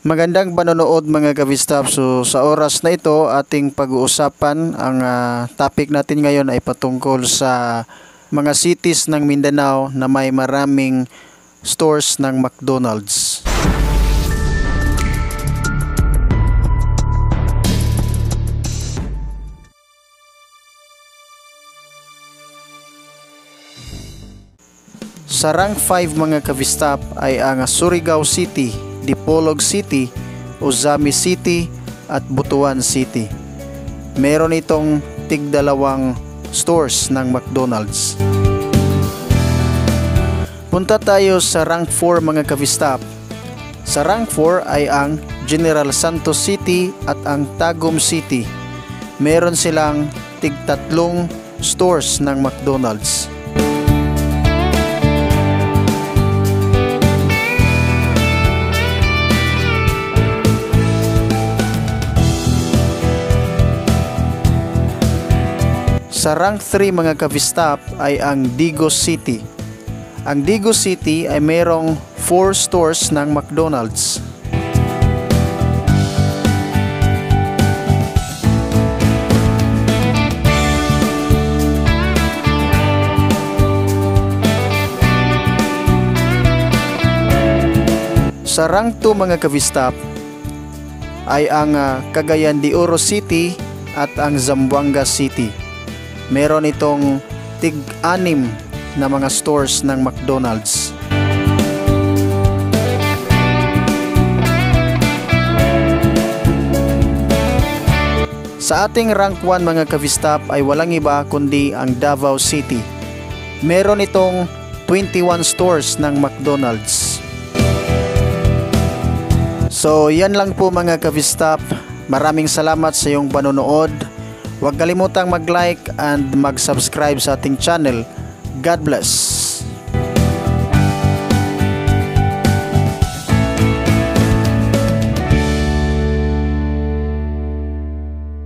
Magandang panonood mga ka-Vstop. So sa oras na ito ating pag-uusapan ang topic natin ngayon ay patungkol sa mga cities ng Mindanao na may maraming stores ng McDonald's. Sa rank 5 mga ka-Vstop ay ang Surigao City, Dipolog City, Ozami City at Butuan City. Meron itong tig-dalawang stores ng McDonald's. Punta tayo sa rank 4 mga ka-Vstop. Sa rank 4 ay ang General Santos City at ang Tagum City. Meron silang tig-tatlong stores ng McDonald's. Sa rank 3 mga ka-Vstop ay ang Digos City. Ang Digos City ay mayroong 4 stores ng McDonald's. Sa rank 2 mga ka-Vstop ay ang Cagayan de Oro City at ang Zamboanga City. Meron itong tig-6 na mga stores ng McDonald's. Sa ating rank 1 mga ka-Vstop ay walang iba kundi ang Davao City. Meron itong 21 stores ng McDonald's. So yan lang po mga ka-Vstop. Maraming salamat sa iyong panonood. Huwag kalimutang mag-like and mag-subscribe sa ating channel. God bless.